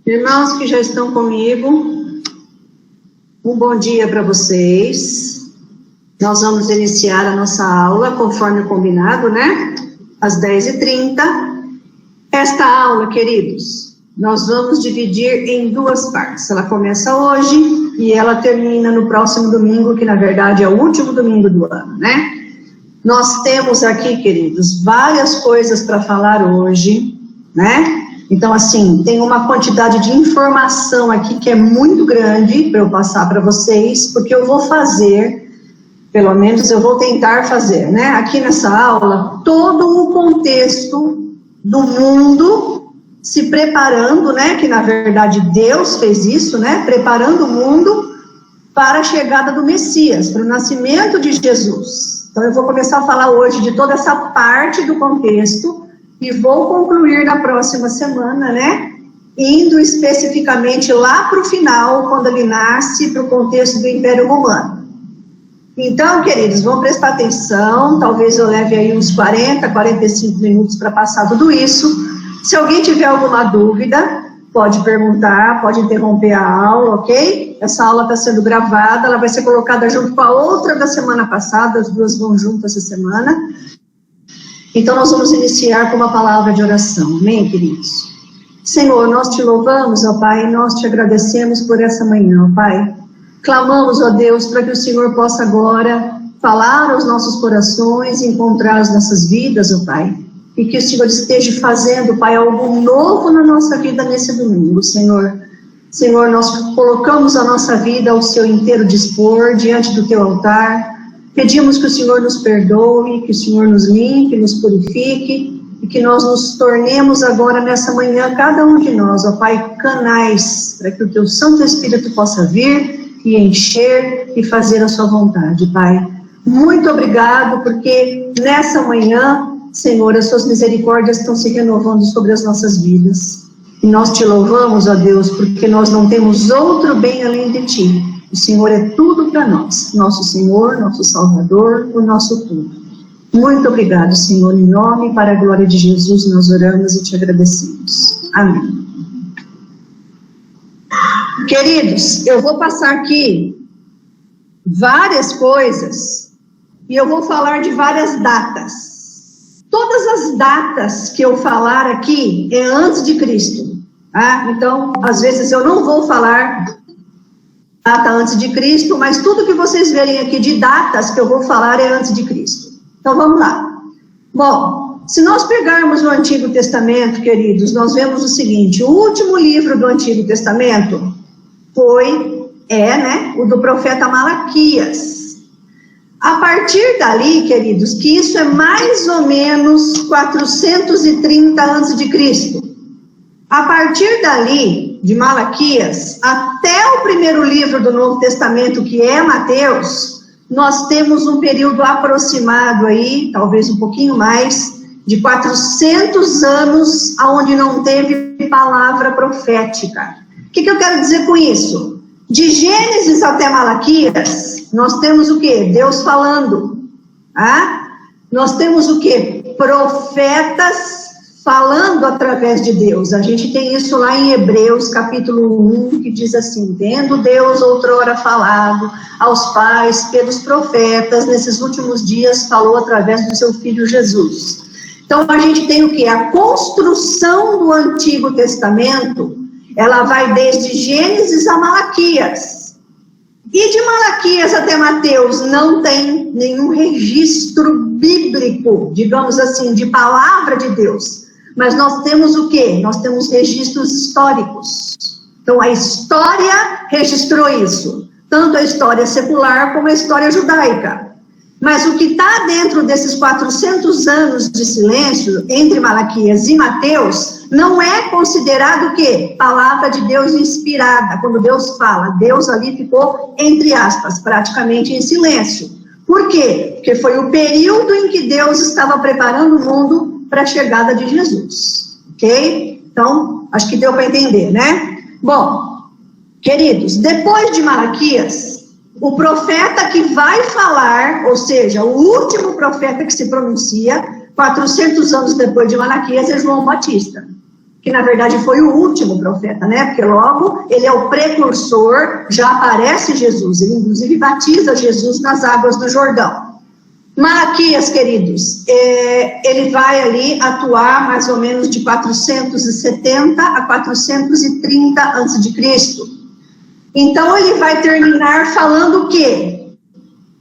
Irmãos que já estão comigo, um bom dia para vocês. Nós vamos iniciar a nossa aula, conforme combinado, né? Às 10h30. Esta aula, queridos, nós vamos dividir em duas partes. Ela começa hoje e ela termina no próximo domingo, que na verdade é o último domingo do ano, né? Nós temos aqui, queridos, várias coisas para falar hoje, né? Então, assim, tem uma quantidade de informação aqui que é muito grande para eu passar para vocês, porque eu vou fazer, pelo menos eu vou tentar fazer, né? Aqui nessa aula, todo o contexto do mundo se preparando, né? Que na verdade Deus fez isso, né? Preparando o mundo para a chegada do Messias, para o nascimento de Jesus. Então, eu vou começar a falar hoje de toda essa parte do contexto, e vou concluir na próxima semana, né, indo especificamente lá para o final, quando ele nasce, para o contexto do Império Romano. Então, queridos, vão prestar atenção, talvez eu leve aí uns 40, 45 minutos para passar tudo isso. Se alguém tiver alguma dúvida, pode perguntar, pode interromper a aula, ok? Essa aula está sendo gravada, ela vai ser colocada junto com a outra da semana passada, as duas vão juntas essa semana. Então, nós vamos iniciar com uma palavra de oração. Amém, queridos? Senhor, nós te louvamos, ó Pai, e nós te agradecemos por essa manhã, ó Pai. Clamamos, ó Deus, para que o Senhor possa agora falar aos nossos corações, encontrar as nossas vidas, ó Pai. E que o Senhor esteja fazendo, Pai, algo novo na nossa vida nesse domingo, Senhor. Senhor, nós colocamos a nossa vida ao seu inteiro dispor, diante do teu altar. Pedimos que o Senhor nos perdoe, que o Senhor nos limpe, nos purifique, e que nós nos tornemos agora nessa manhã, cada um de nós, ó Pai, canais, para que o Teu Santo Espírito possa vir e encher e fazer a Sua vontade, Pai. Muito obrigado, porque nessa manhã, Senhor, as Suas misericórdias estão se renovando sobre as nossas vidas. E nós Te louvamos, ó Deus, porque nós não temos outro bem além de Ti. O Senhor é tudo para nós, nosso Senhor, nosso Salvador, o nosso tudo. Muito obrigado, Senhor, em nome e para a glória de Jesus nós oramos e te agradecemos. Amém. Queridos, eu vou passar aqui várias coisas e eu vou falar de várias datas. Todas as datas que eu falar aqui é antes de Cristo, tá? Então, às vezes eu não vou falar data antes de Cristo, mas tudo que vocês verem aqui de datas que eu vou falar é antes de Cristo. Então, vamos lá. Bom, se nós pegarmos o Antigo Testamento, queridos, nós vemos o seguinte: o último livro do Antigo Testamento o do profeta Malaquias. A partir dali, queridos, que isso é mais ou menos 430 a.C., a partir dali, de Malaquias, até o primeiro livro do Novo Testamento, que é Mateus, nós temos um período aproximado aí, talvez um pouquinho mais, de 400 anos, onde não teve palavra profética. O que eu quero dizer com isso? De Gênesis até Malaquias, nós temos o quê? Deus falando. Ah? Nós temos o quê? Profetas falando através de Deus. A gente tem isso lá em Hebreus, capítulo 1, que diz assim: tendo Deus outrora falado aos pais pelos profetas, nesses últimos dias falou através do seu Filho Jesus. Então, a gente tem o quê? A construção do Antigo Testamento, ela vai desde Gênesis a Malaquias. E de Malaquias até Mateus não tem nenhum registro bíblico, digamos assim, de palavra de Deus. Mas nós temos o quê? Nós temos registros históricos. Então, a história registrou isso. Tanto a história secular como a história judaica. Mas o que está dentro desses 400 anos de silêncio, entre Malaquias e Mateus, não é considerado o quê? Palavra de Deus inspirada. Quando Deus fala, Deus ali ficou, entre aspas, praticamente em silêncio. Por quê? Porque foi o período em que Deus estava preparando o mundo para a chegada de Jesus, ok? Então, acho que deu para entender, né? Bom, queridos, depois de Malaquias, o profeta que vai falar, ou seja, o último profeta que se pronuncia, 400 anos depois de Malaquias, é João Batista. que na verdade foi o último profeta, né? Porque logo ele é o precursor, já aparece Jesus, ele inclusive batiza Jesus nas águas do Jordão. Malaquias, queridos, ele vai ali atuar mais ou menos de 470 a 430 a.C. Então ele vai terminar falando o quê?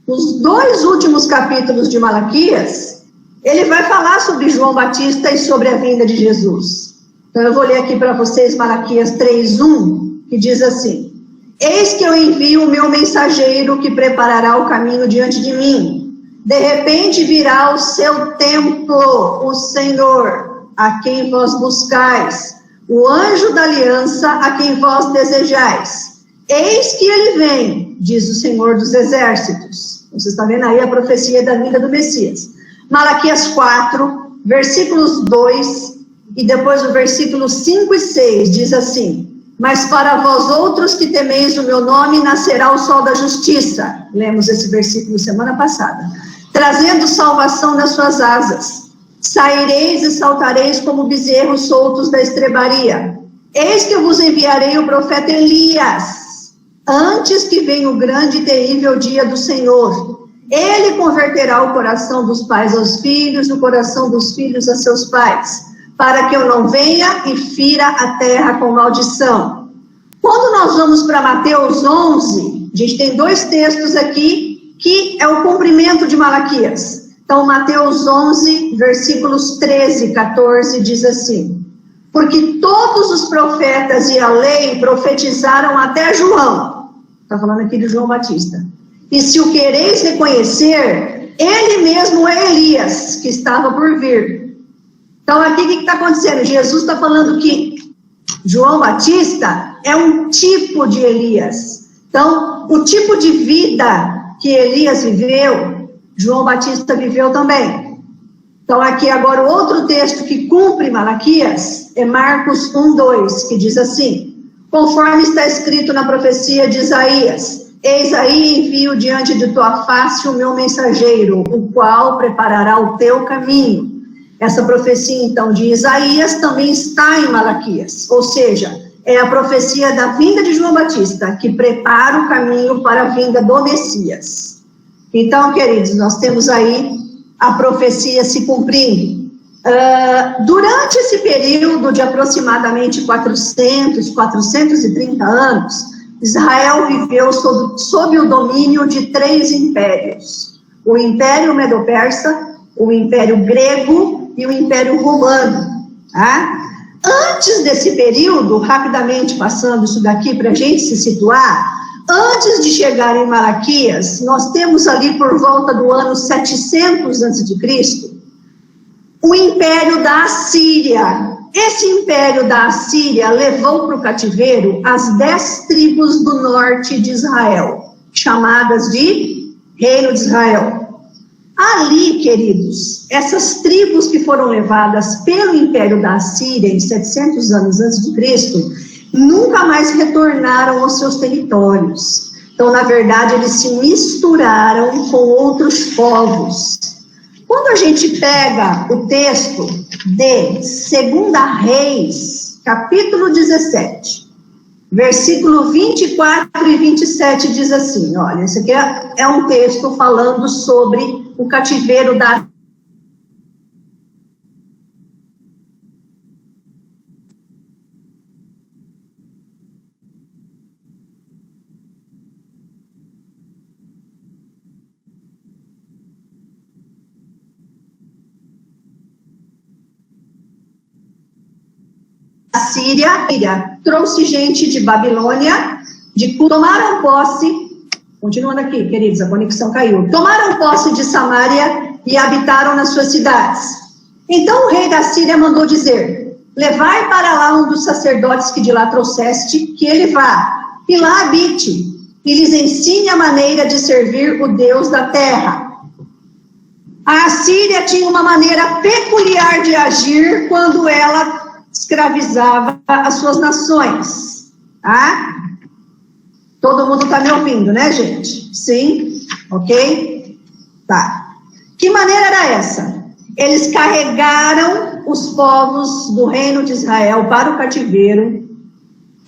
Os 2 últimos capítulos de Malaquias, ele vai falar sobre João Batista e sobre a vinda de Jesus. Então eu vou ler aqui para vocês Malaquias 3:1, que diz assim: Eis que eu envio o meu mensageiro que preparará o caminho diante de mim. De repente virá o seu templo, o Senhor, a quem vós buscais, o anjo da aliança, a quem vós desejais. Eis que ele vem, diz o Senhor dos exércitos. Você está vendo aí a profecia da vinda do Messias. Malaquias 4, versículos 2, e depois o versículo 5 e 6, diz assim: Mas para vós outros que temeis o meu nome, nascerá o sol da justiça. Lemos esse versículo semana passada. Trazendo salvação nas suas asas. Saireis e saltareis como bezerros soltos da estrebaria. Eis que eu vos enviarei o profeta Elias, antes que venha o grande e terrível dia do Senhor. Ele converterá o coração dos pais aos filhos, o coração dos filhos a seus pais, para que eu não venha e fira a terra com maldição. Quando nós vamos para Mateus 11, a gente tem 2 textos aqui, que é o cumprimento de Malaquias. Então, Mateus 11, versículos 13 e 14, diz assim: Porque todos os profetas e a lei profetizaram até João. Está falando aqui de João Batista. E se o quereis reconhecer, ele mesmo é Elias, que estava por vir. Então, aqui o que está acontecendo? Jesus está falando que João Batista é um tipo de Elias. Então, o tipo de vida que Elias viveu, João Batista viveu também. Então aqui agora o outro texto que cumpre Malaquias é Marcos 1:2, que diz assim: Conforme está escrito na profecia de Isaías, eis aí envio diante de tua face o meu mensageiro, o qual preparará o teu caminho. Essa profecia então de Isaías também está em Malaquias, ou seja, é a profecia da vinda de João Batista, que prepara o caminho para a vinda do Messias. Então, queridos, nós temos aí a profecia se cumprindo. Durante esse período de aproximadamente 430 anos, Israel viveu sob o domínio de 3 impérios. O Império Medo-Persa, o Império Grego e o Império Romano. Tá? Antes desse período, rapidamente passando isso daqui para a gente se situar, antes de chegar em Malaquias, nós temos ali por volta do ano 700 a.C., o Império da Assíria. Esse Império da Assíria levou para o cativeiro as 10 tribos do norte de Israel, chamadas de Reino de Israel. Ali, queridos, essas tribos que foram levadas pelo Império da Assíria em 700 anos antes de Cristo, nunca mais retornaram aos seus territórios. Então, na verdade, eles se misturaram com outros povos. Quando a gente pega o texto de 2 Reis, capítulo 17, versículo 24 e 27, diz assim, olha, esse aqui é um texto falando sobre o cativeiro da Síria, trouxe gente de Babilônia, tomaram posse, continuando aqui, queridos, a conexão caiu, tomaram posse de Samaria e habitaram nas suas cidades. Então o rei da Síria mandou dizer, levai para lá um dos sacerdotes que de lá trouxeste, que ele vá, e lá habite, e lhes ensine a maneira de servir o Deus da terra. A Assíria tinha uma maneira peculiar de agir quando ela escravizava as suas nações, tá? Todo mundo está me ouvindo, né, gente? Sim? Ok? Tá. Que maneira era essa? Eles carregaram os povos do reino de Israel para o cativeiro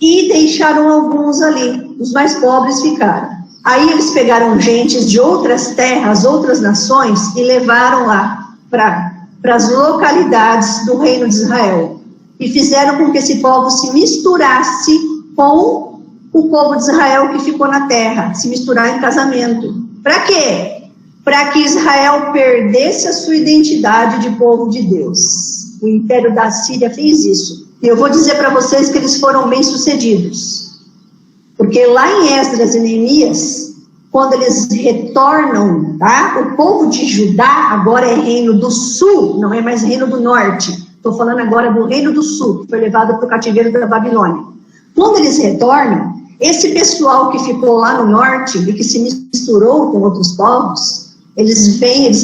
e deixaram alguns ali, os mais pobres ficaram. Aí eles pegaram gentes de outras terras, outras nações e levaram lá para as localidades do reino de Israel e fizeram com que esse povo se misturasse com o povo de Israel que ficou na terra, se misturar em casamento. Para quê? Para que Israel perdesse a sua identidade de povo de Deus. O império da Síria fez isso. E eu vou dizer para vocês que eles foram bem-sucedidos. Porque lá em Esdras e Neemias, quando eles retornam, tá? O povo de Judá agora é reino do sul, não é mais reino do norte. Estou falando agora do reino do sul, que foi levado para o cativeiro da Babilônia. Quando eles retornam, esse pessoal que ficou lá no norte e que se misturou com outros povos, eles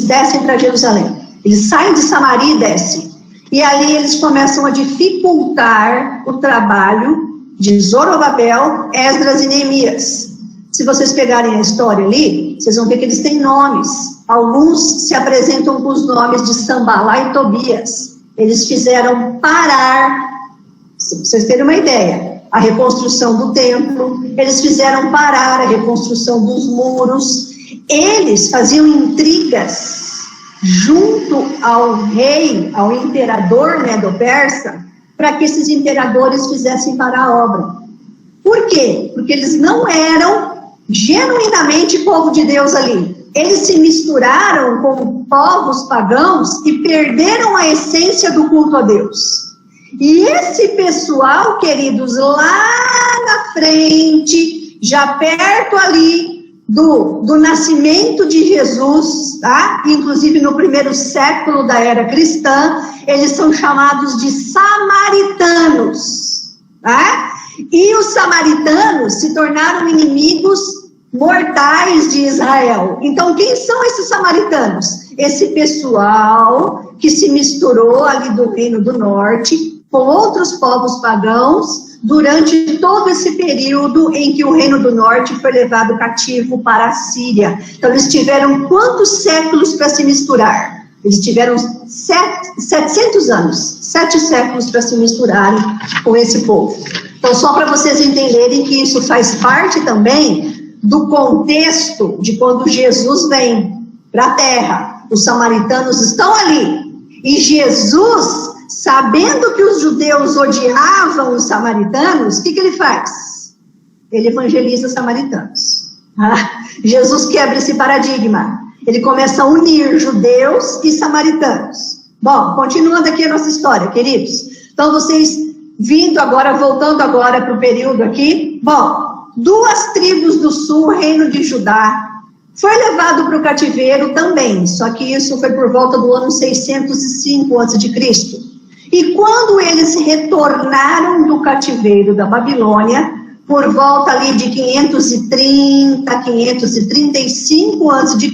descem para Jerusalém. Eles saem de Samaria e descem. E ali eles começam a dificultar o trabalho de Zorobabel, Esdras e Neemias. Se vocês pegarem a história ali, vocês vão ver que eles têm nomes. Alguns se apresentam com os nomes de Sambalá e Tobias. Eles fizeram parar, se vocês terem uma ideia, a reconstrução do templo, eles fizeram parar a reconstrução dos muros, eles faziam intrigas junto ao rei, ao imperador Medo-Persa, para que esses imperadores fizessem parar a obra. Por quê? Porque eles não eram genuinamente povo de Deus ali. Eles se misturaram com povos pagãos e perderam a essência do culto a Deus. E esse pessoal, queridos, lá na frente, já perto ali do nascimento de Jesus, tá? Inclusive no primeiro século da era cristã, eles são chamados de samaritanos, tá? E os samaritanos se tornaram inimigos mortais de Israel. Então, quem são esses samaritanos? Esse pessoal que se misturou ali do reino do norte com outros povos pagãos durante todo esse período em que o reino do norte foi levado cativo para a Síria. Então, eles tiveram quantos séculos para se misturar? Eles tiveram 700 anos, 7 séculos para se misturarem com esse povo. Então, só para vocês entenderem que isso faz parte também do contexto de quando Jesus vem para a terra. Os samaritanos estão ali. E Jesus, sabendo que os judeus odiavam os samaritanos, o que ele faz? Ele evangeliza os samaritanos. Jesus quebra esse paradigma. Ele começa a unir judeus e samaritanos. Bom, continuando aqui a nossa história, queridos. Então, vocês voltando agora para o período aqui. Bom, 2 tribos do sul, reino de Judá, foi levado para o cativeiro também, só que isso foi por volta do ano 605 a.C. E quando eles retornaram do cativeiro da Babilônia, por volta ali de 530, 535 a.C.,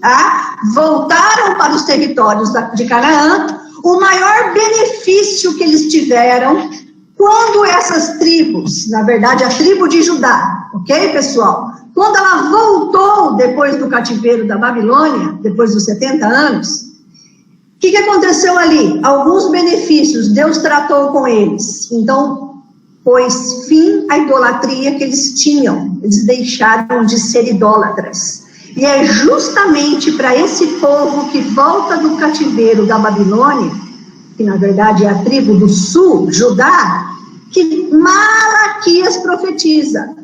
tá? Voltaram para os territórios de Canaã. O maior benefício que eles tiveram quando essas tribos, na verdade a tribo de Judá, ok, pessoal? Quando ela voltou depois do cativeiro da Babilônia, depois dos 70 anos, o que aconteceu ali? Alguns benefícios, Deus tratou com eles. Então, pôs fim à idolatria que eles tinham. Eles deixaram de ser idólatras. E é justamente para esse povo que volta do cativeiro da Babilônia, que na verdade é a tribo do sul, Judá, que Malaquias profetiza.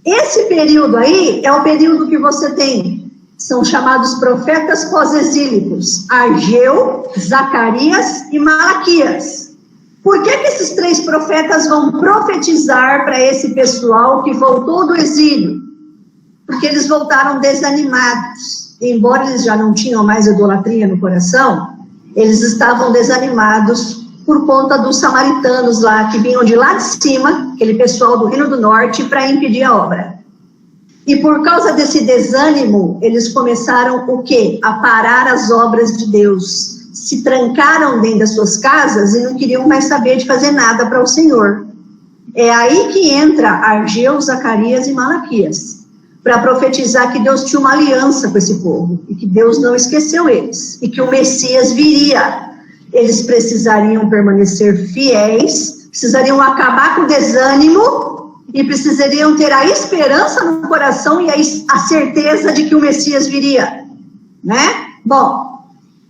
Esse período aí é o período que você tem, são chamados profetas pós-exílicos, Ageu, Zacarias e Malaquias. Por que esses 3 profetas vão profetizar para esse pessoal que voltou do exílio? Porque eles voltaram desanimados. Embora eles já não tinham mais idolatria no coração, eles estavam desanimados por conta dos samaritanos lá, que vinham de lá de cima, aquele pessoal do Reino do Norte, para impedir a obra. E por causa desse desânimo, eles começaram o quê? A parar as obras de Deus. Se trancaram dentro das suas casas e não queriam mais saber de fazer nada para o Senhor. É aí que entra Ageu, Zacarias e Malaquias, para profetizar que Deus tinha uma aliança com esse povo, e que Deus não esqueceu eles, e que o Messias viria. eles precisariam permanecer fiéis, precisariam acabar com o desânimo e precisariam ter a esperança no coração e a certeza de que o Messias viria, né? Bom,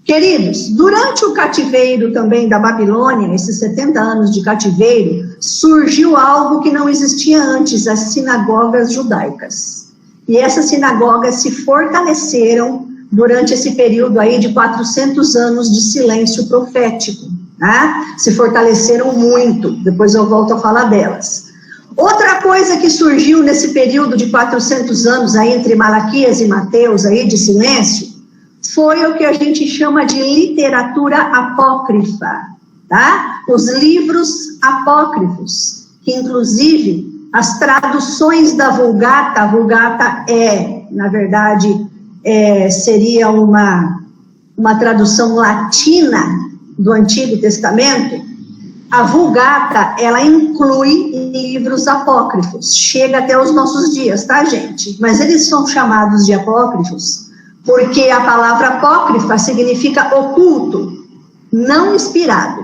queridos, durante o cativeiro também da Babilônia, esses 70 anos de cativeiro, surgiu algo que não existia antes, as sinagogas judaicas. E essas sinagogas se fortaleceram durante esse período aí de 400 anos de silêncio profético, né? Se fortaleceram muito, depois eu volto a falar delas. Outra coisa que surgiu nesse período de 400 anos aí entre Malaquias e Mateus aí de silêncio, foi o que a gente chama de literatura apócrifa, tá? Os livros apócrifos, que inclusive as traduções da Vulgata, a Vulgata na verdade, seria uma tradução latina do Antigo Testamento. A Vulgata, ela inclui livros apócrifos, chega até os nossos dias, tá, gente? Mas eles são chamados de apócrifos porque a palavra apócrifa significa oculto, não inspirado.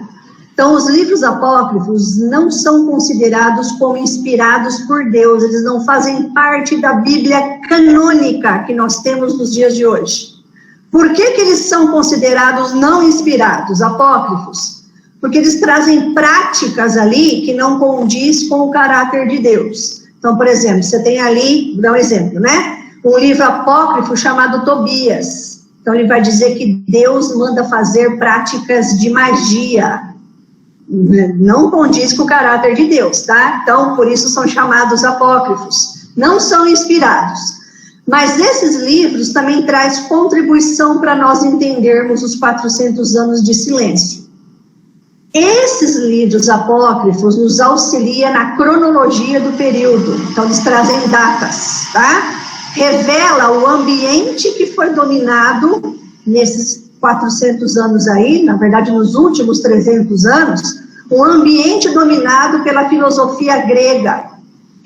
Então, os livros apócrifos não são considerados como inspirados por Deus, eles não fazem parte da Bíblia canônica que nós temos nos dias de hoje. Por que eles são considerados não inspirados, apócrifos? Porque eles trazem práticas ali que não condiz com o caráter de Deus. Então, por exemplo, você tem ali, vou dar um exemplo, né? Um livro apócrifo chamado Tobias. Então, ele vai dizer que Deus manda fazer práticas de magia. Não condiz com o caráter de Deus, tá? Então, por isso são chamados apócrifos. Não são inspirados. Mas esses livros também trazem contribuição para nós entendermos os 400 anos de silêncio. Esses livros apócrifos nos auxiliam na cronologia do período. Então, eles trazem datas, tá? Revela o ambiente que foi dominado nesses 400 anos aí, na verdade nos últimos 300 anos, o ambiente dominado pela filosofia grega,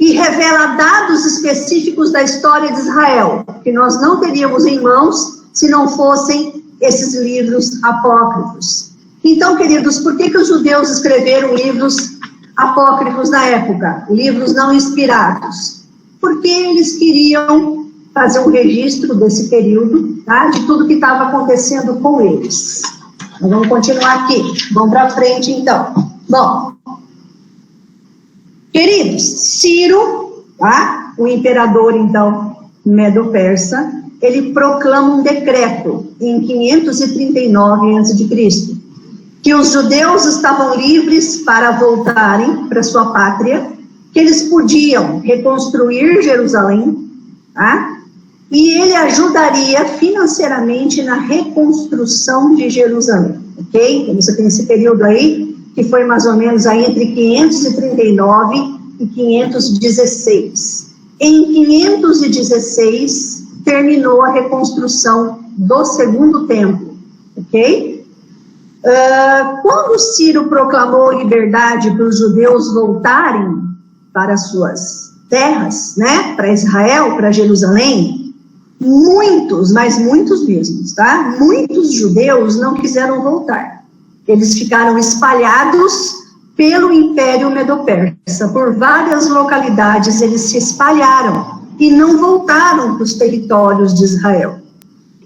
e revela dados específicos da história de Israel, que nós não teríamos em mãos se não fossem esses livros apócrifos. Então, queridos, por que os judeus escreveram livros apócrifos na época, livros não inspirados? Porque eles queriam fazer um registro desse período, tá? De tudo que estava acontecendo com eles. Nós vamos continuar aqui, vamos para frente então. Bom, queridos, Ciro, tá? O imperador então medo-persa, ele proclama um decreto em 539 a.C., que os judeus estavam livres para voltarem para sua pátria, que eles podiam reconstruir Jerusalém, tá? E ele ajudaria financeiramente na reconstrução de Jerusalém, ok? Então, você tem esse período aí, que foi mais ou menos aí entre 539 e 516. Em 516, terminou a reconstrução do segundo templo, ok? Quando Ciro proclamou liberdade para os judeus voltarem para suas terras, né, para Israel, para Jerusalém, muitos, mas muitos mesmos, tá? Muitos judeus não quiseram voltar. Eles ficaram espalhados pelo Império Medo-Persa. Por várias localidades eles se espalharam e não voltaram para os territórios de Israel.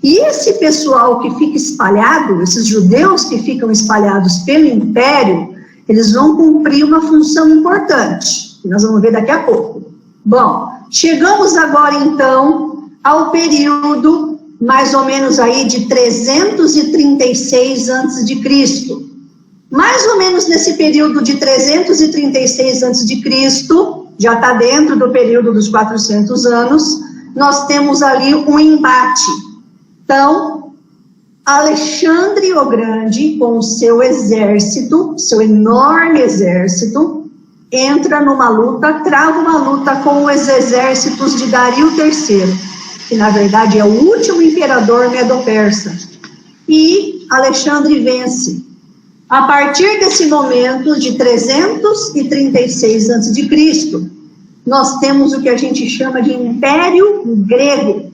E esse pessoal que fica espalhado, esses judeus que ficam espalhados pelo Império, eles vão cumprir uma função importante, que nós vamos ver daqui a pouco. Bom, chegamos agora então ao período mais ou menos aí de 336 a.C. Mais ou menos nesse período de 336 a.C., já está dentro do período dos 400 anos, nós temos ali um embate. Então, Alexandre o Grande, com o seu exército, seu enorme exército, entra numa luta, trava uma luta com os exércitos de Dario III, que na verdade é o último imperador medo-persa, e Alexandre vence. A partir desse momento de 336 a.C., nós temos o que a gente chama de Império Grego.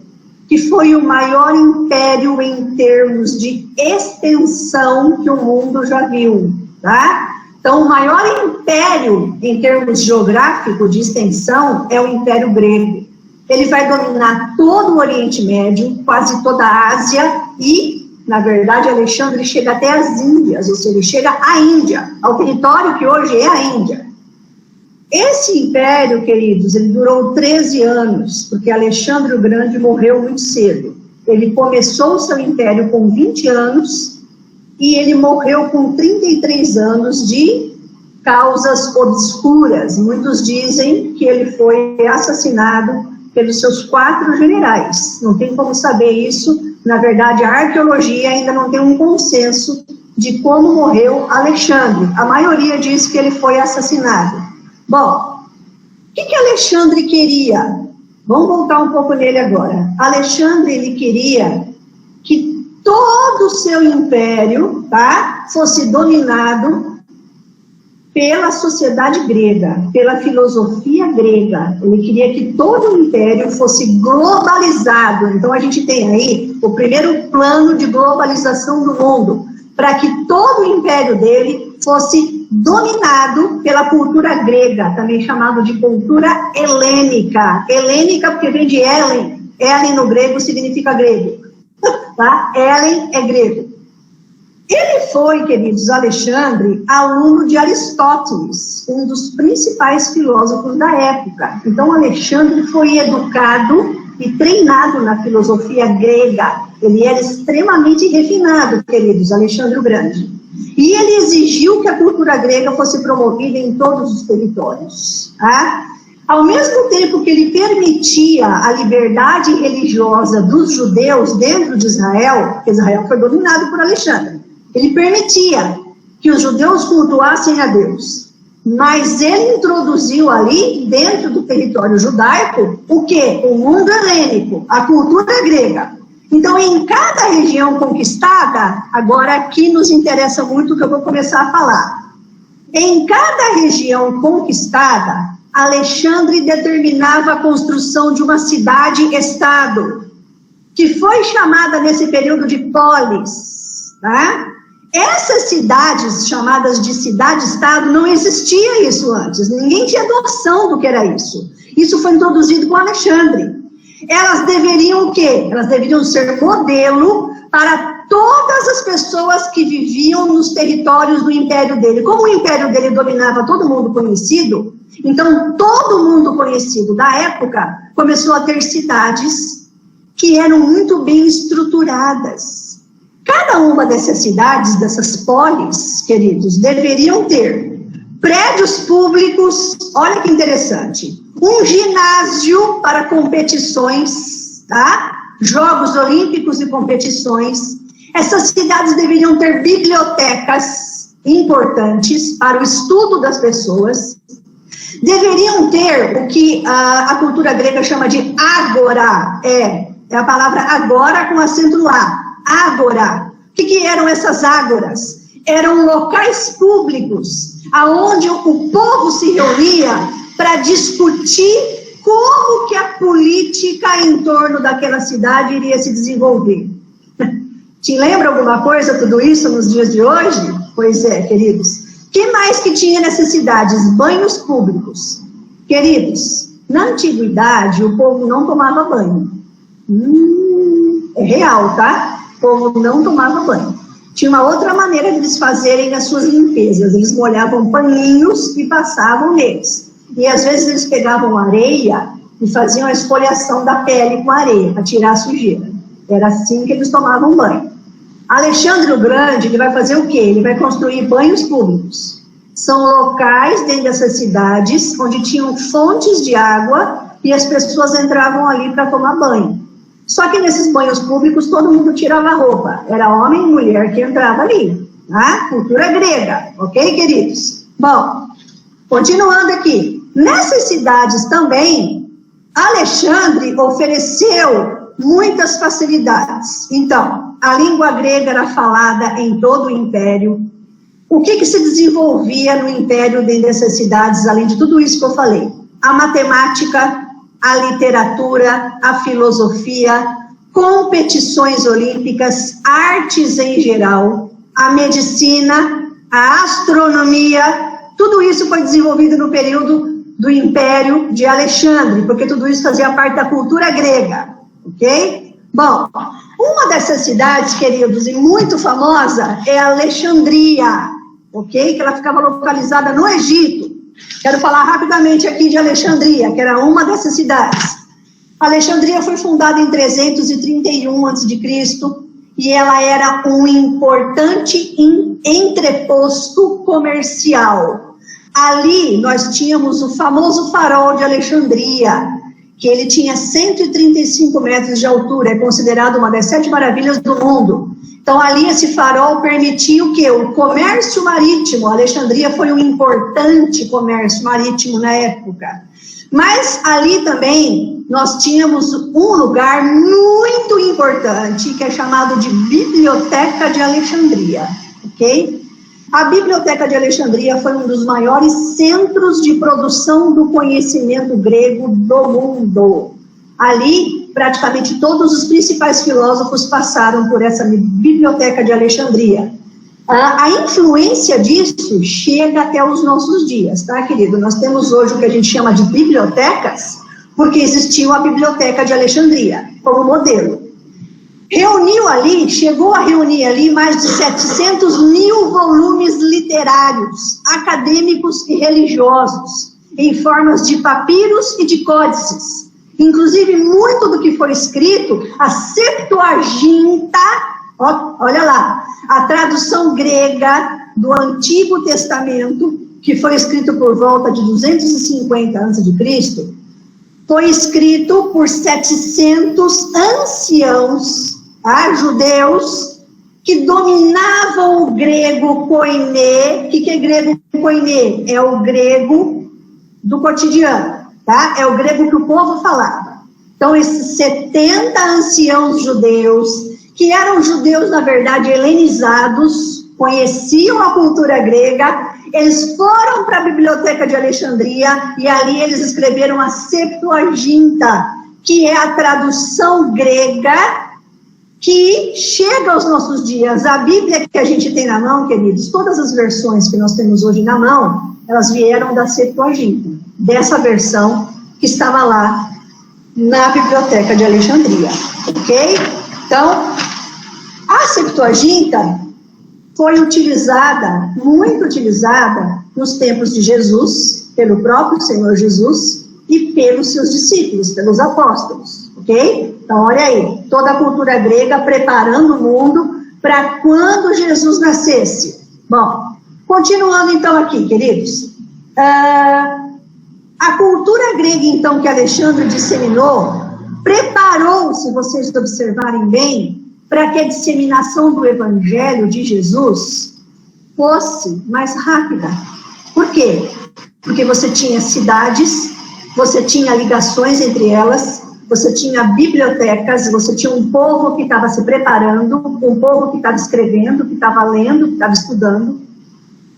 que foi o maior império em termos de extensão que o mundo já viu, tá? Então, o maior império em termos geográficos de extensão é o Império Grego. Ele vai dominar todo o Oriente Médio, quase toda a Ásia e, na verdade, Alexandre chega até as Índias, ou seja, ele chega à Índia, ao território que hoje é a Índia. Esse império, queridos, ele durou 13 anos, porque Alexandre o Grande morreu muito cedo. Ele começou o seu império com 20 anos e ele morreu com 33 anos de causas obscuras. Muitos dizem que ele foi assassinado pelos seus 4 generais. Não tem como saber isso. Na verdade, a arqueologia ainda não tem um consenso de como morreu Alexandre. A maioria diz que ele foi assassinado. Bom, o que Alexandre queria? Vamos voltar um pouco nele agora. Alexandre, ele queria que todo o seu império, tá, fosse dominado pela sociedade grega, pela filosofia grega. Ele queria que todo o império fosse globalizado. Então, a gente tem aí o primeiro plano de globalização do mundo, para que todo o império dele fosse dominado pela cultura grega, também chamado de cultura helênica. Helênica porque vem de Helen. Helen no grego significa grego. Tá? Helen é grego. Ele foi, queridos, Alexandre, aluno de Aristóteles, um dos principais filósofos da época. Então, Alexandre foi educado e treinado na filosofia grega. Ele era extremamente refinado, queridos, Alexandre o Grande. E ele exigiu que a cultura grega fosse promovida em todos os territórios. Tá? Ao mesmo tempo que ele permitia a liberdade religiosa dos judeus dentro de Israel, porque Israel foi dominado por Alexandre, ele permitia que os judeus cultuassem a Deus. Mas ele introduziu ali, dentro do território judaico, o quê? O mundo helênico, a cultura grega. Então, em cada região conquistada, agora aqui nos interessa muito o que eu vou começar a falar. Em cada região conquistada, Alexandre determinava a construção de uma cidade-estado, que foi chamada nesse período de polis, tá? Essas cidades, chamadas de cidade-estado, não existia isso antes. Ninguém tinha noção do que era isso. Isso foi introduzido com Alexandre. Elas deveriam o quê? Elas deveriam ser modelo para todas as pessoas que viviam nos territórios do império dele. Como o império dele dominava todo mundo conhecido, então todo mundo conhecido da época começou a ter cidades que eram muito bem estruturadas. Cada uma dessas cidades, dessas polis, queridos, deveriam ter prédios públicos, olha que interessante, um ginásio para competições, tá? Jogos olímpicos e competições. Essas cidades deveriam ter bibliotecas importantes para o estudo das pessoas. Deveriam ter o que a cultura grega chama de ágora, é a palavra agora com acento no A. Ágora. O que eram essas ágoras? Eram locais públicos, aonde o povo se reunia para discutir como que a política em torno daquela cidade iria se desenvolver. Te lembra alguma coisa tudo isso nos dias de hoje? Pois é, queridos. O que mais que tinha nessas cidades? Banhos públicos. Queridos, na antiguidade o povo não tomava banho. É real, tá? O povo não tomava banho. Tinha uma outra maneira de eles fazerem as suas limpezas. Eles molhavam paninhos e passavam neles. E às vezes eles pegavam areia e faziam a esfoliação da pele com areia, para tirar a sujeira. Era assim que eles tomavam banho. Alexandre o Grande, ele vai fazer o quê? Ele vai construir banhos públicos. São locais dentro dessas cidades onde tinham fontes de água e as pessoas entravam ali para tomar banho. Só que nesses banhos públicos todo mundo tirava a roupa. Era homem e mulher que entrava ali. Tá? Cultura grega, ok, queridos? Bom, continuando aqui. Nessas cidades também, Alexandre ofereceu muitas facilidades. Então, a língua grega era falada em todo o império. O que se desenvolvia no império dentro dessas cidades, além de tudo isso que eu falei? A matemática, a literatura, a filosofia, competições olímpicas, artes em geral, a medicina, a astronomia, tudo isso foi desenvolvido no período do Império de Alexandre, porque tudo isso fazia parte da cultura grega, ok? Bom, uma dessas cidades, queridos, e muito famosa, é Alexandria, ok? Que ela ficava localizada no Egito. Quero falar rapidamente aqui de Alexandria, que era uma dessas cidades. Alexandria foi fundada em 331 a.C., e ela era um importante entreposto comercial. Ali nós tínhamos o famoso farol de Alexandria, que ele tinha 135 metros de altura, é considerado uma das 7 maravilhas do mundo. Então ali esse farol permitiu que o comércio marítimo, Alexandria foi um importante comércio marítimo na época. Mas ali também nós tínhamos um lugar muito importante, que é chamado de Biblioteca de Alexandria, ok? A Biblioteca de Alexandria foi um dos maiores centros de produção do conhecimento grego do mundo. Ali, praticamente todos os principais filósofos passaram por essa Biblioteca de Alexandria. A influência disso chega até os nossos dias, tá, querido? Nós temos hoje o que a gente chama de bibliotecas, porque existiu a Biblioteca de Alexandria como modelo. Chegou a reunir ali mais de 700 mil volumes literários, acadêmicos e religiosos, em formas de papiros e de códices. Inclusive, muito do que foi escrito, a Septuaginta, olha lá, a tradução grega do Antigo Testamento, que foi escrito por volta de 250 a.C., foi escrito por 700 anciãos, judeus, que dominavam o grego koiné. O que é grego koiné? É o grego do cotidiano, tá? É o grego que o povo falava. Então, esses 70 anciãos judeus, que eram judeus, na verdade, helenizados, conheciam a cultura grega, eles foram para a Biblioteca de Alexandria e ali eles escreveram a Septuaginta, que é a tradução grega que chega aos nossos dias. A Bíblia que a gente tem na mão, queridos, todas as versões que nós temos hoje na mão, elas vieram da Septuaginta, dessa versão que estava lá na Biblioteca de Alexandria, ok? Então, a Septuaginta foi utilizada, muito utilizada, nos tempos de Jesus, pelo próprio Senhor Jesus e pelos seus discípulos, pelos apóstolos, ok? Então, olha aí, toda a cultura grega preparando o mundo para quando Jesus nascesse. Bom, continuando então aqui, queridos. A cultura grega, então, que Alexandre disseminou, preparou, se vocês observarem bem, para que a disseminação do Evangelho de Jesus fosse mais rápida. Por quê? Porque você tinha cidades, você tinha ligações entre elas, você tinha bibliotecas, você tinha um povo que estava se preparando, um povo que estava escrevendo, que estava lendo, que estava estudando,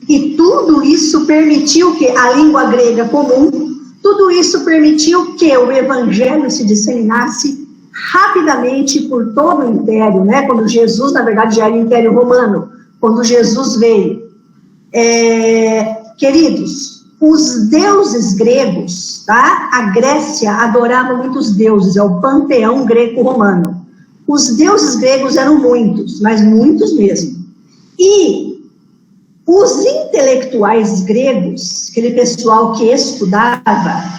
e tudo isso permitiu que a língua grega comum, tudo isso permitiu que o Evangelho se disseminasse rapidamente por todo o Império, né? Quando Jesus, na verdade, já era o Império Romano, quando Jesus veio. Queridos, os deuses gregos, tá? A Grécia adorava muitos deuses, é o panteão greco-romano. Os deuses gregos eram muitos, mas muitos mesmo. E os intelectuais gregos, aquele pessoal que estudava,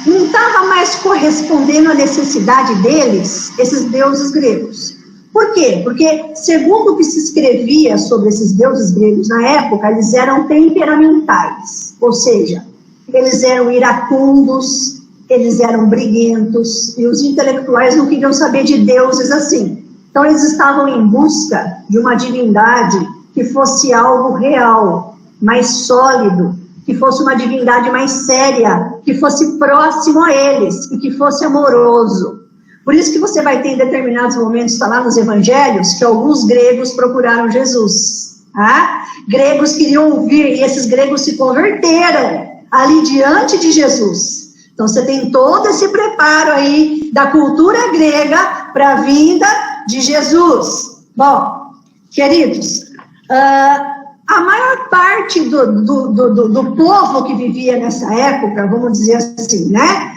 não estava mais correspondendo à necessidade deles, esses deuses gregos. Por quê? Porque, segundo o que se escrevia sobre esses deuses gregos na época, eles eram temperamentais, ou seja, eles eram iracundos, eles eram briguentos, e os intelectuais não queriam saber de deuses assim. Então, eles estavam em busca de uma divindade que fosse algo real, mais sólido, que fosse uma divindade mais séria, que fosse próximo a eles e que fosse amoroso. Por isso que você vai ter em determinados momentos, está lá nos evangelhos, que alguns gregos procuraram Jesus. Tá? Gregos queriam ouvir, e esses gregos se converteram ali diante de Jesus. Então, você tem todo esse preparo aí da cultura grega para a vinda de Jesus. Bom, queridos, a maior parte do povo que vivia nessa época, vamos dizer assim, né?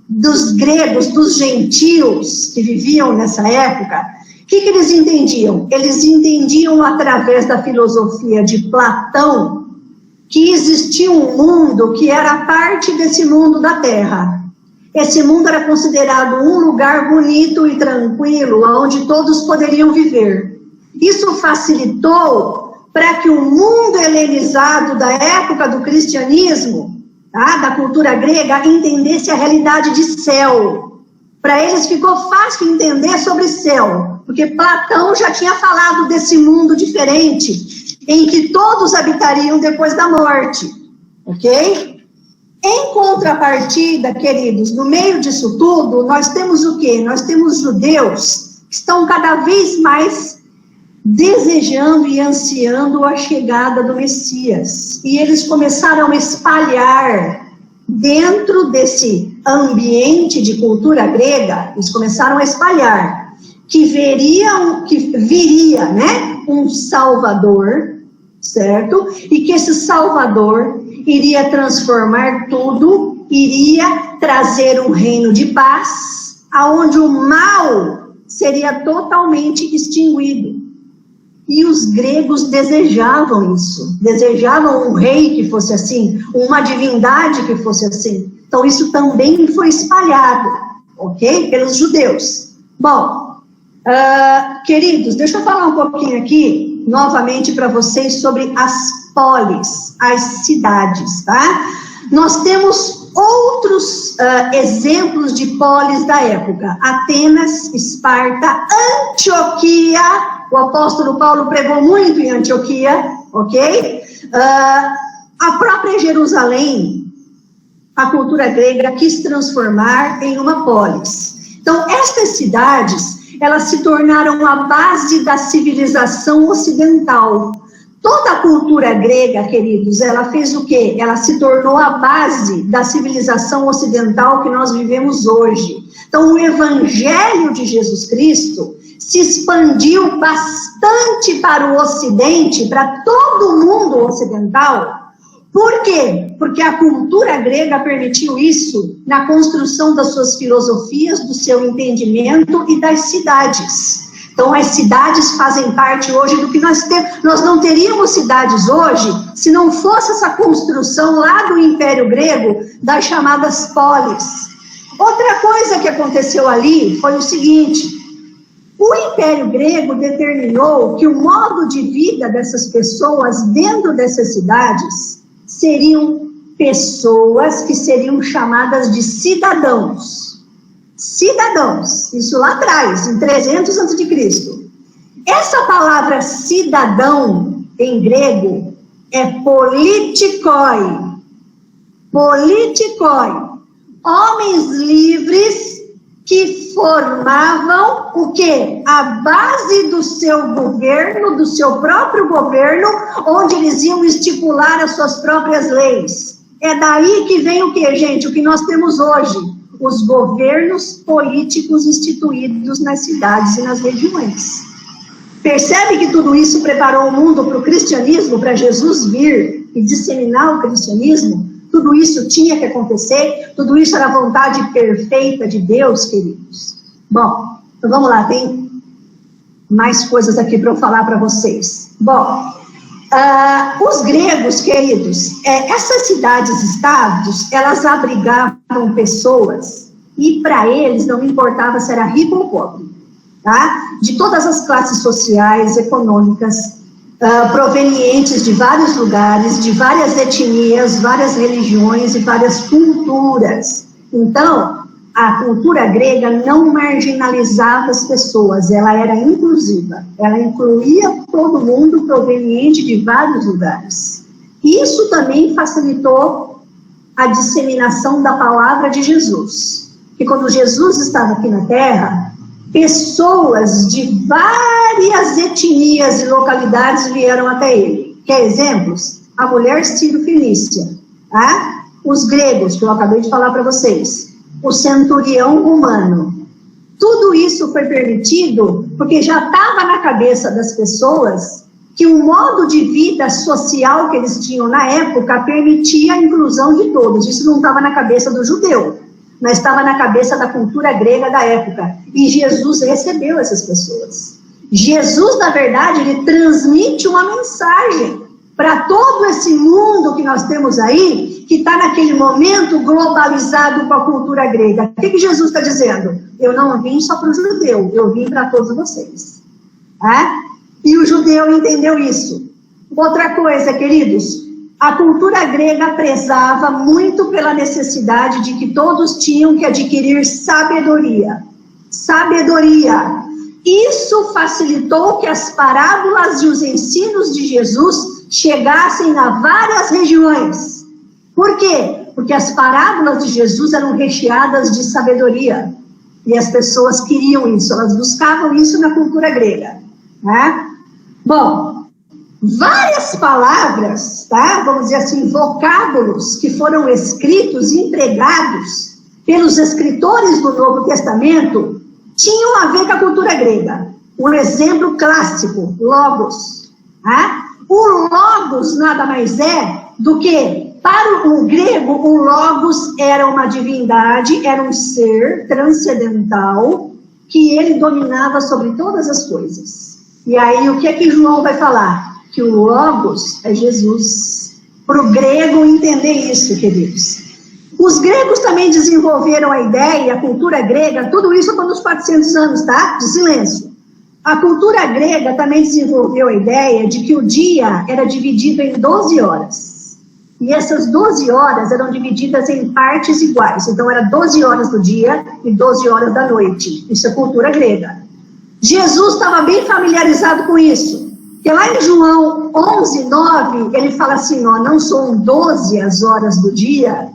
Dos gregos, dos gentios que viviam nessa época, o que eles entendiam? Eles entendiam através da filosofia de Platão que existia um mundo que era parte desse mundo da Terra. Esse mundo era considerado um lugar bonito e tranquilo, onde todos poderiam viver. Isso facilitou para que o mundo helenizado da época do cristianismo, tá, da cultura grega, entendesse a realidade de céu. Para eles ficou fácil entender sobre céu, porque Platão já tinha falado desse mundo diferente, em que todos habitariam depois da morte, ok? Em contrapartida, queridos, no meio disso tudo, nós temos o quê? Nós temos judeus que estão cada vez mais desejando e ansiando a chegada do Messias. E eles começaram a espalhar dentro desse ambiente de cultura grega, eles começaram a espalhar que viria, né, um Salvador, certo? E que esse Salvador iria transformar tudo, iria trazer um reino de paz, aonde o mal seria totalmente extinguido. E os gregos desejavam isso, desejavam um rei que fosse assim, uma divindade que fosse assim. Então isso também foi espalhado, ok? Pelos judeus. Bom, queridos, deixa eu falar um pouquinho aqui, novamente para vocês, sobre as polis, as cidades, tá? Nós temos outros exemplos de polis da época. Atenas, Esparta, Antioquia. O apóstolo Paulo pregou muito em Antioquia, ok? A própria Jerusalém, a cultura grega quis transformar em uma polis. Então, estas cidades, elas se tornaram a base da civilização ocidental. Toda a cultura grega, queridos, ela fez o quê? Ela se tornou a base da civilização ocidental que nós vivemos hoje. Então, o evangelho de Jesus Cristo se expandiu bastante para o Ocidente, para todo o mundo ocidental. Por quê? Porque a cultura grega permitiu isso na construção das suas filosofias, do seu entendimento e das cidades. Então, as cidades fazem parte hoje do que nós temos. Nós não teríamos cidades hoje se não fosse essa construção lá do Império Grego, das chamadas polis. Outra coisa que aconteceu ali foi o seguinte: o Império Grego determinou que o modo de vida dessas pessoas dentro dessas cidades seriam pessoas que seriam chamadas de cidadãos. Cidadãos, isso lá atrás, em 300 a.C. Essa palavra cidadão, em grego, é politikoi. Politikoi. Homens livres que formavam o quê? A base do seu governo, do seu próprio governo, onde eles iam estipular as suas próprias leis. É daí que vem o quê, gente? O que nós temos hoje. Os governos políticos instituídos nas cidades e nas regiões. Percebe que tudo isso preparou o mundo para o cristianismo, para Jesus vir e disseminar o cristianismo? Tudo isso tinha que acontecer, tudo isso era a vontade perfeita de Deus, queridos. Bom, então vamos lá, tem mais coisas aqui para eu falar para vocês. Bom, os gregos, queridos, essas cidades-estados, elas abrigavam pessoas e para eles não importava se era rico ou pobre, tá? De todas as classes sociais, econômicas, provenientes de vários lugares, de várias etnias, várias religiões e várias culturas. Então, a cultura grega não marginalizava as pessoas, ela era inclusiva, ela incluía todo mundo proveniente de vários lugares. Isso também facilitou a disseminação da palavra de Jesus, que quando Jesus estava aqui na Terra, pessoas de várias etnias e localidades vieram até ele. Quer exemplos? A mulher sírio-fenícia, tá? os gregos, que eu acabei de falar para vocês, o centurião romano. Tudo isso foi permitido porque já estava na cabeça das pessoas que o modo de vida social que eles tinham na época permitia a inclusão de todos. Isso não estava na cabeça do judeu, mas estava na cabeça da cultura grega da época. E Jesus recebeu essas pessoas. Jesus, na verdade, ele transmite uma mensagem para todo esse mundo que nós temos aí, que está naquele momento globalizado com a cultura grega. O que Jesus está dizendo? Eu não vim só para o judeu, eu vim para todos vocês. E o judeu entendeu isso. Outra coisa, queridos, a cultura grega prezava muito pela necessidade de que todos tinham que adquirir sabedoria. Sabedoria. Isso facilitou que as parábolas e os ensinos de Jesus chegassem a várias regiões. Por quê? Porque as parábolas de Jesus eram recheadas de sabedoria. E as pessoas queriam isso, elas buscavam isso na cultura grega. Bom, várias palavras, vamos dizer assim, vocábulos que foram escritos e empregados pelos escritores do Novo Testamento tinham a ver com a cultura grega. Um exemplo clássico, logos. O logos nada mais é do que, para o grego, o logos era uma divindade, era um ser transcendental que ele dominava sobre todas as coisas. E aí, o que é que João vai falar? Que o logos é Jesus. Para o grego entender isso, queridos. Os gregos também desenvolveram a ideia, a cultura grega, tudo isso foi nos 400 anos, tá? De silêncio. A cultura grega também desenvolveu a ideia de que o dia era dividido em 12 horas. E essas 12 horas eram divididas em partes iguais. Então, era 12 horas do dia e 12 horas da noite. Isso é cultura grega. Jesus estava bem familiarizado com isso. Porque lá em João 11, 9, ele fala assim, não são 12 as horas do dia?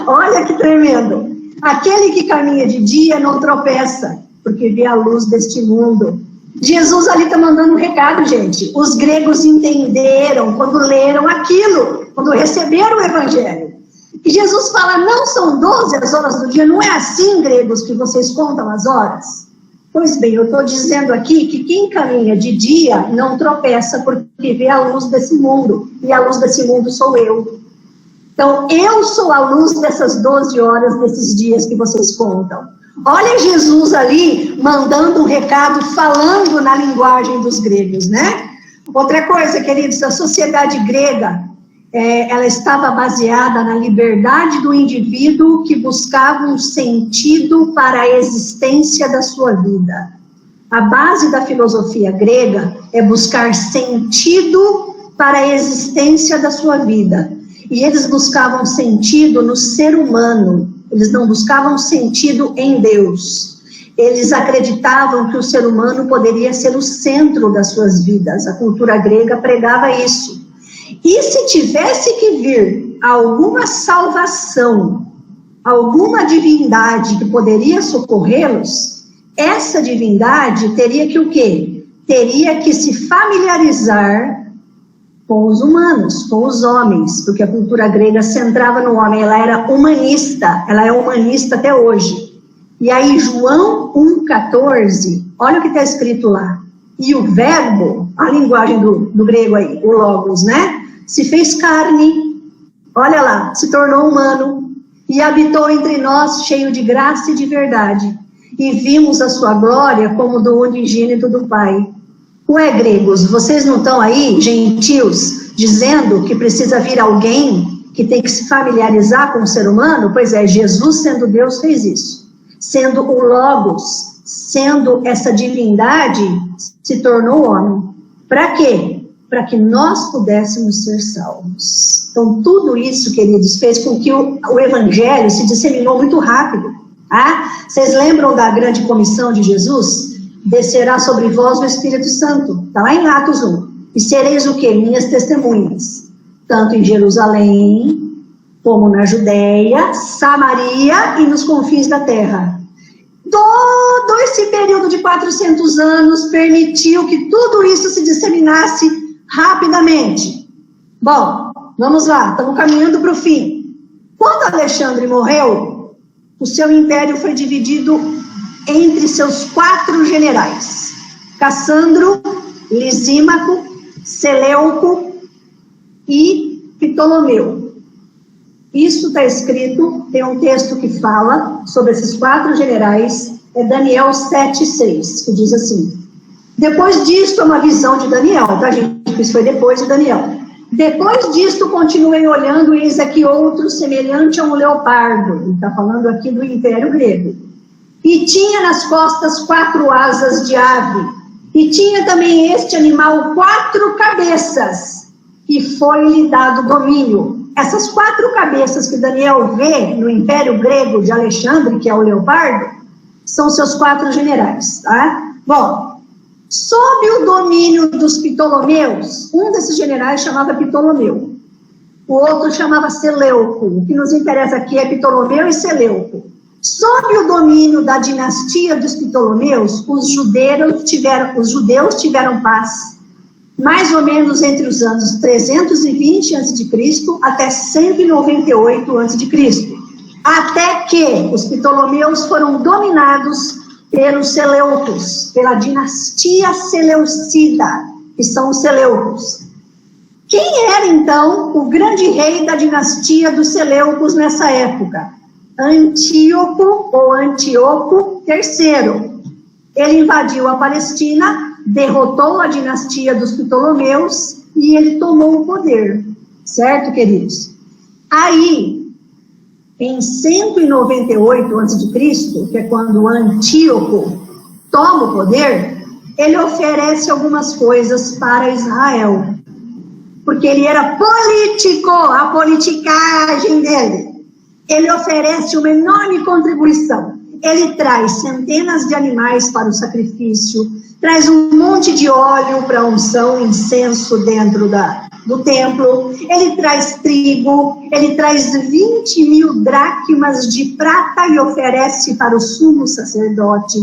Olha que tremendo. Aquele que caminha de dia não tropeça, porque vê a luz deste mundo. Jesus ali está mandando um recado, gente. Os gregos entenderam quando leram aquilo, quando receberam o evangelho. E Jesus fala, não são 12 as horas do dia, não é assim, gregos, que vocês contam as horas? Pois bem, eu estou dizendo aqui que quem caminha de dia não tropeça porque vê a luz desse mundo. E a luz desse mundo sou eu. Então, eu sou a luz dessas 12 horas, desses dias que vocês contam. Olha Jesus ali, mandando um recado, falando na linguagem dos gregos, né? Outra coisa, queridos, a sociedade grega, ela estava baseada na liberdade do indivíduo que buscava um sentido para a existência da sua vida. A base da filosofia grega é buscar sentido para a existência da sua vida. E eles buscavam sentido no ser humano, eles não buscavam sentido em Deus. Eles acreditavam que o ser humano poderia ser o centro das suas vidas. A cultura grega pregava isso. E se tivesse que vir alguma salvação, alguma divindade que poderia socorrê-los, essa divindade teria que o quê? Teria que se familiarizar com os humanos, com os homens, porque a cultura grega centrava no homem, ela era humanista, ela é humanista até hoje. E aí João 1,14, olha o que está escrito lá. E o verbo, a linguagem do grego aí, o logos, né? Se fez carne, olha lá, se tornou humano, e habitou entre nós cheio de graça e de verdade. E vimos a sua glória como do unigênito do Pai. Ué, gregos, vocês não estão aí, gentios, dizendo que precisa vir alguém que tem que se familiarizar com o ser humano? Pois é, Jesus, sendo Deus, fez isso. Sendo o Logos, sendo essa divindade, se tornou homem. Para quê? Para que nós pudéssemos ser salvos. Então, tudo isso, queridos, fez com que o Evangelho se disseminou muito rápido. Vocês lembram da grande comissão de Jesus? Descerá sobre vós o Espírito Santo. Está lá em Atos 1. E sereis o quê? Minhas testemunhas. Tanto em Jerusalém, como na Judéia, Samaria e nos confins da terra. Todo esse período de 400 anos permitiu que tudo isso se disseminasse rapidamente. Bom, vamos lá, estamos caminhando para o fim. Quando Alexandre morreu, o seu império foi dividido entre seus 4 generais: Cassandro, Lisímaco, Seleuco e Ptolomeu. Isso está escrito, tem um texto que fala sobre esses 4 generais, é Daniel 7:6, que diz assim: depois disto, é uma visão de Daniel, tá, gente? Isso foi depois de Daniel. Depois disto, continuei olhando, e eis aqui outro semelhante a um leopardo. Ele está falando aqui do Império Grego. E tinha nas costas 4 asas de ave. E tinha também este animal 4 cabeças, e foi-lhe dado domínio. Essas 4 cabeças que Daniel vê no Império Grego de Alexandre, que é o leopardo, são seus 4 generais, tá? Bom, sob o domínio dos Ptolomeus, um desses generais chamava Ptolomeu, o outro chamava Seleuco. O que nos interessa aqui é Ptolomeu e Seleuco. Sob o domínio da dinastia dos Ptolomeus, os judeus tiveram paz, mais ou menos entre os anos 320 a.C. até 198 a.C., até que os Ptolomeus foram dominados pelos Seleucos, pela dinastia Seleucida, que são os Seleucos. Quem era, então, o grande rei da dinastia dos Seleucos nessa época? Antíoco ou Antíoco III. Ele invadiu a Palestina, derrotou a dinastia dos Ptolomeus e ele tomou o poder, certo, queridos? Aí, em 198 a.C., que é quando Antíoco toma o poder, ele oferece algumas coisas para Israel, porque ele era político, a politicagem dele. Ele oferece uma enorme contribuição. Ele traz centenas de animais para o sacrifício, traz um monte de óleo para a unção, incenso dentro do templo, ele traz trigo, ele traz 20.000 dracmas de prata e oferece para o sumo sacerdote.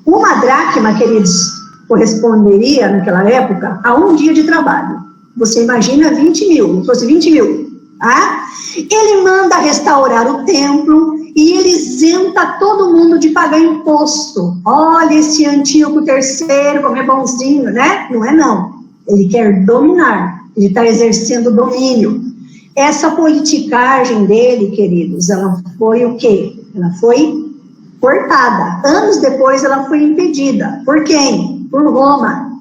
Uma dracma, queridos, corresponderia naquela época a um dia de trabalho. Você imagina 20.000, se fosse 20.000, tá? Ele manda restaurar o templo e ele isenta todo mundo de pagar imposto. Olha esse Antíoco III, como é bonzinho, né? Não é não. Ele quer dominar, ele está exercendo domínio. Essa politicagem dele, queridos, ela foi o quê? Ela foi cortada. Anos depois ela foi impedida. Por quem? Por Roma.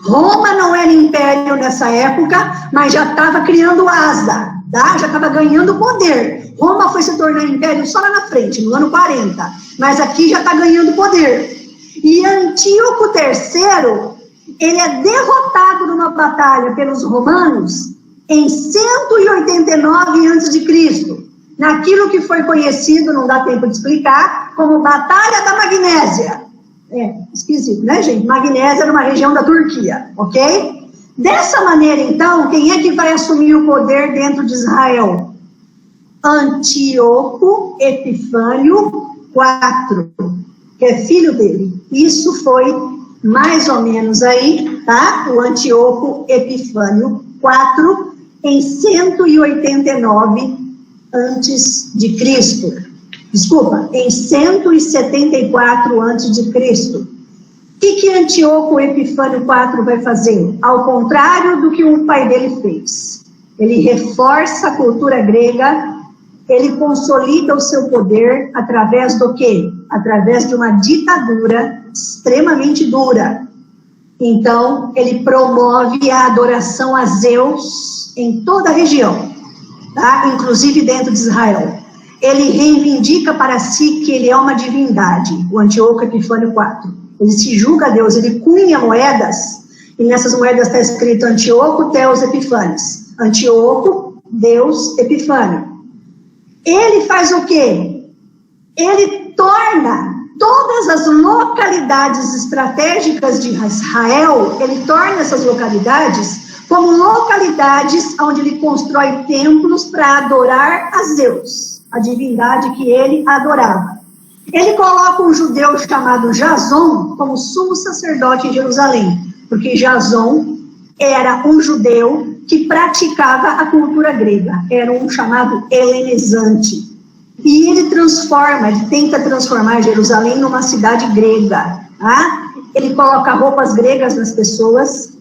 Roma não era império nessa época, mas já estava criando asa, tá? Já estava ganhando poder. Roma foi se tornar império só lá na frente, no ano 40, mas aqui já está ganhando poder. E Antíoco III, ele é derrotado numa batalha pelos romanos em 189 a.C., naquilo que foi conhecido, não dá tempo de explicar, como Batalha da Magnésia. Esquisito, né, gente? Magnésia era uma região da Turquia, ok? Dessa maneira, então, quem é que vai assumir o poder dentro de Israel? Antíoco Epifânio IV, que é filho dele. Isso foi mais ou menos aí, tá? O Antíoco Epifânio IV, em 189 antes de Cristo. Desculpa, em 174 a.C. O que Antíoco Epifânio IV vai fazer? Ao contrário do que o pai dele fez. Ele reforça a cultura grega, ele consolida o seu poder através do quê? Através de uma ditadura extremamente dura. Então, ele promove a adoração a Zeus em toda a região, tá? Inclusive dentro de Israel. Ele reivindica para si que ele é uma divindade, o Antíoco Epifânio IV. Ele se julga a Deus, ele cunha moedas, e nessas moedas está escrito Antíoco Theos Epifanes. Antíoco, Deus Epifânio. Ele faz o quê? Ele torna todas as localidades estratégicas de Israel, ele torna essas localidades como localidades onde ele constrói templos para adorar a Zeus, a divindade que ele adorava. Ele coloca um judeu chamado Jason como sumo sacerdote em Jerusalém, porque Jason era um judeu que praticava a cultura grega, era um chamado helenizante. E ele tenta transformar Jerusalém numa cidade grega, tá? Ele coloca roupas gregas nas pessoas,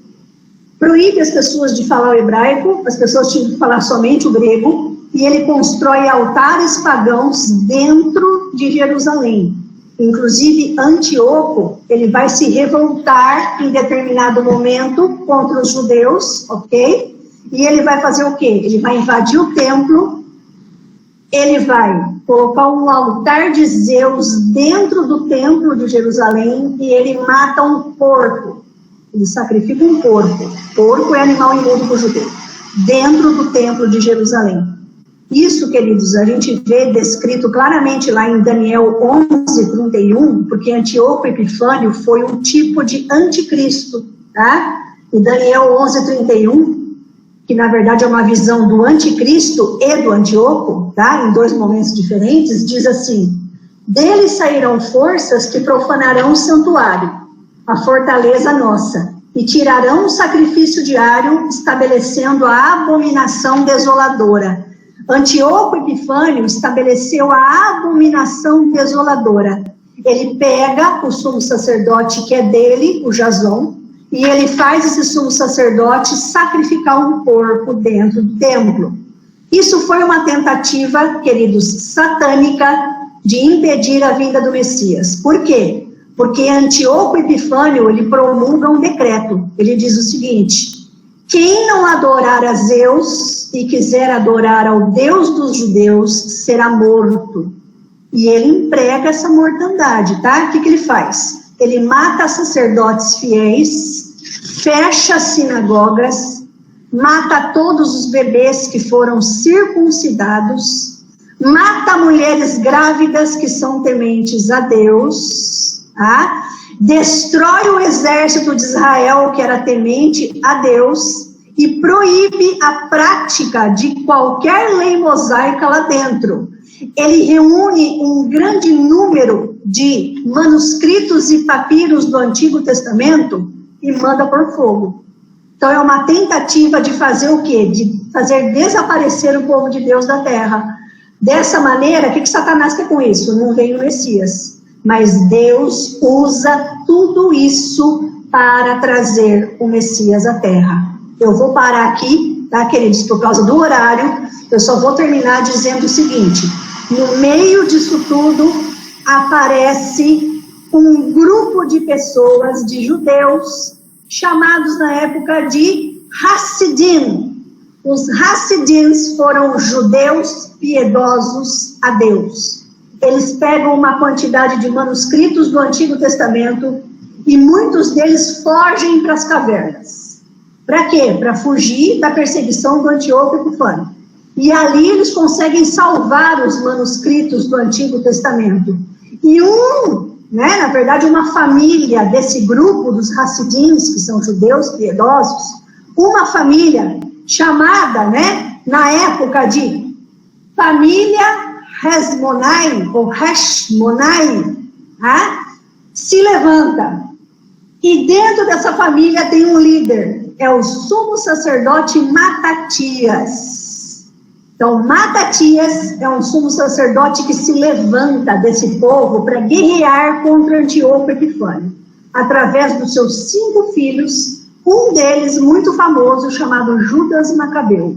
proíbe as pessoas de falar o hebraico, as pessoas tinham que falar somente o grego, e ele constrói altares pagãos dentro de Jerusalém. Inclusive, Antíoco, ele vai se revoltar em determinado momento contra os judeus, ok? E ele vai fazer o quê? Ele vai invadir o templo, ele vai colocar um altar de Zeus dentro do templo de Jerusalém e ele mata um porco. Ele sacrifica um porco. Porco é animal imundo para o judeu. Dentro do templo de Jerusalém. Isso, queridos, a gente vê descrito claramente lá em Daniel 11:31, porque Antíoco Epifânio foi um tipo de anticristo, tá? E Daniel 11:31, que na verdade é uma visão do anticristo e do Antíoco, tá? Em dois momentos diferentes, diz assim: dele sairão forças que profanarão o santuário, a fortaleza nossa, e tirarão o sacrifício diário, estabelecendo a abominação desoladora. Antíoco Epifânio estabeleceu a abominação desoladora. Ele pega o sumo sacerdote que é dele, o Jason, e ele faz esse sumo sacerdote sacrificar um porco dentro do templo. Isso foi uma tentativa, queridos, satânica, de impedir a vinda do Messias. Por quê? Porque Antíoco Epifânio, ele promulga um decreto. Ele diz o seguinte: quem não adorar a Zeus e quiser adorar ao Deus dos judeus, será morto. E ele emprega essa mortandade, tá? O que ele faz? Ele mata sacerdotes fiéis, fecha sinagogas, mata todos os bebês que foram circuncidados, mata mulheres grávidas que são tementes a Deus, tá? Destrói o exército de Israel, que era temente a Deus, e proíbe a prática de qualquer lei mosaica lá dentro. Ele reúne um grande número de manuscritos e papiros do Antigo Testamento e manda por fogo. Então é uma tentativa de fazer o quê? De fazer desaparecer o povo de Deus da terra. Dessa maneira, o que Satanás quer com isso? Não vem o Messias. Mas Deus usa tudo isso para trazer o Messias à terra. Eu vou parar aqui, tá, queridos, por causa do horário. Eu só vou terminar dizendo o seguinte: no meio disso tudo, aparece um grupo de pessoas, de judeus, chamados na época de Hassidim. Os Hassidins foram judeus piedosos a Deus. Eles pegam uma quantidade de manuscritos do Antigo Testamento e muitos deles fogem para as cavernas. Para quê? Para fugir da perseguição do Antíoco Epifânio. E ali eles conseguem salvar os manuscritos do Antigo Testamento. E na verdade, uma família desse grupo dos Hassidins, que são judeus piedosos, uma família chamada, na época de família Hashmonai, ou Hashmonai, se levanta. E dentro dessa família tem um líder, é o sumo sacerdote Matatias. Então, Matatias é um sumo sacerdote que se levanta desse povo para guerrear contra Antíoco Epifânio, através dos seus 5 filhos, um deles muito famoso, chamado Judas Macabeu.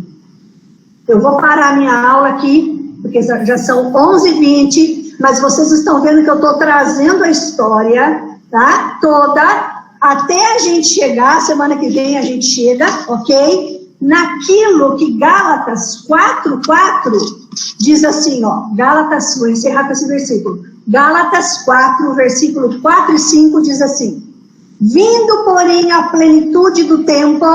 Eu vou parar a minha aula aqui, porque já são 11h20, mas vocês estão vendo que eu estou trazendo a história, tá? Toda, até a gente chegar, semana que vem a gente chega, ok? Naquilo que Gálatas 4:4 diz assim, Gálatas, vou encerrar com esse versículo. Gálatas 4, versículo 4 e 5 diz assim: vindo, porém, à plenitude do tempo,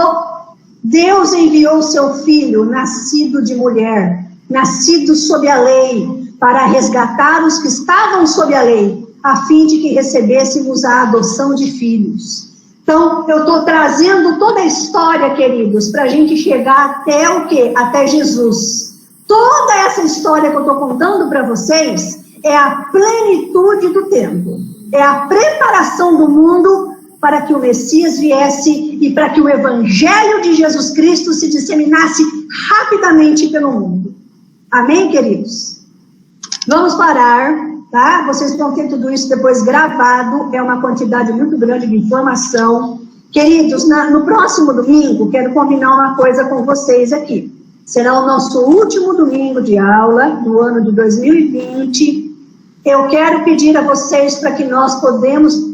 Deus enviou seu Filho, nascido de mulher, nascido sob a lei, para resgatar os que estavam sob a lei, a fim de que recebêssemos a adoção de filhos. Então, eu estou trazendo toda a história, queridos, para a gente chegar até o quê? Até Jesus. Toda essa história que eu estou contando para vocês é a plenitude do tempo. É a preparação do mundo para que o Messias viesse e para que o Evangelho de Jesus Cristo se disseminasse rapidamente pelo mundo. Amém, queridos? Vamos parar, tá? Vocês vão ter tudo isso depois gravado, é uma quantidade muito grande de informação. Queridos, no próximo domingo, quero combinar uma coisa com vocês aqui. Será o nosso último domingo de aula do ano de 2020. Eu quero pedir a vocês para que nós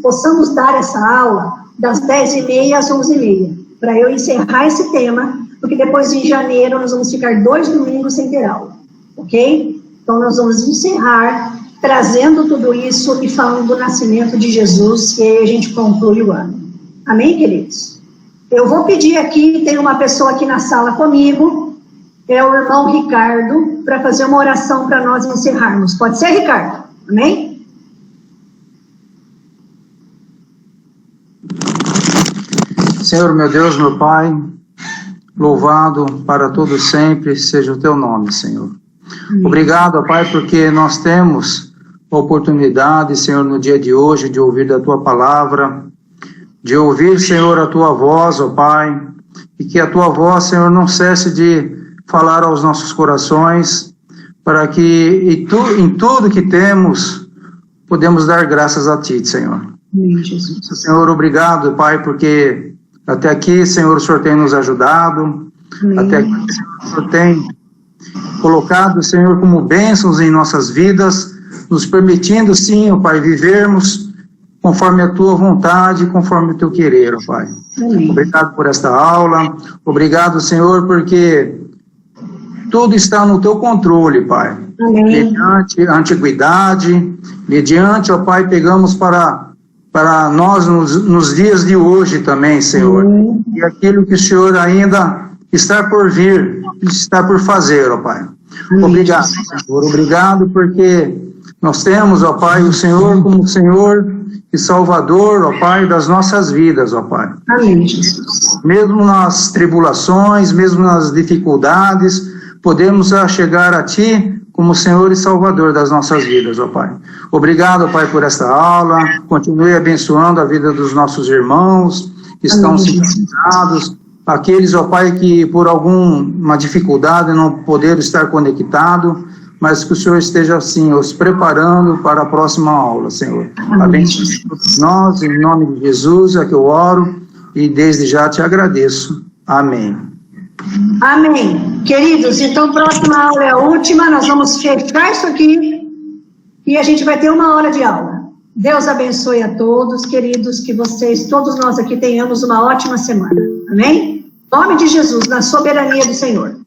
possamos dar essa aula das 10h30 às 11h30, para eu encerrar esse tema, porque depois em janeiro nós vamos ficar 2 domingos sem ter aula, ok? Então nós vamos encerrar trazendo tudo isso e falando do nascimento de Jesus, e aí a gente conclui o ano. Amém, queridos? Eu vou pedir aqui, tem uma pessoa aqui na sala comigo, é o irmão Ricardo, para fazer uma oração para nós encerrarmos. Pode ser, Ricardo? Amém? Senhor, meu Deus, meu Pai, louvado para todo sempre seja o teu nome, Senhor. Amém. Obrigado, Pai, porque nós temos a oportunidade, Senhor, no dia de hoje, de ouvir da tua palavra, de ouvir, Senhor, a tua voz, ó Pai, e que a tua voz, Senhor, não cesse de falar aos nossos corações, para que em tudo que temos, podemos dar graças a Ti, Senhor. Amém, Jesus. Senhor, obrigado, Pai, porque até aqui, Senhor, o Senhor tem nos ajudado, Amém. Até aqui, Senhor, o Senhor tem colocado, Senhor, como bênçãos em nossas vidas, nos permitindo, sim, ó Pai, vivermos conforme a Tua vontade, conforme o Teu querer, ó Pai. Amém. Obrigado por esta aula, obrigado, Senhor, porque tudo está no Teu controle, Pai. Amém. Mediante a antiguidade, mediante, ó Pai, pegamos para nós nos dias de hoje também, Senhor. Amém. E aquilo que o Senhor ainda está por vir, está por fazer, ó Pai. Amém. Obrigado, Senhor. Obrigado porque nós temos, ó Pai, o Senhor como Senhor e Salvador, ó Pai, das nossas vidas, ó Pai. Amém, Jesus. Mesmo nas tribulações, mesmo nas dificuldades, podemos chegar a Ti como Senhor e Salvador das nossas vidas, ó Pai. Obrigado, ó Pai, por esta aula. Continue abençoando a vida dos nossos irmãos que estão sintonizados. Aqueles, ó Pai, que por alguma dificuldade não poderam estar conectados, mas que o Senhor esteja, assim, os preparando para a próxima aula, Senhor. Abençoe nós, em nome de Jesus, é que eu oro e desde já te agradeço. Amém. Amém. Queridos, então, próxima aula é a última, nós vamos fechar isso aqui e a gente vai ter 1 hora de aula. Deus abençoe a todos, queridos, que vocês, todos nós aqui, tenhamos uma ótima semana. Amém? Em nome de Jesus, na soberania do Senhor.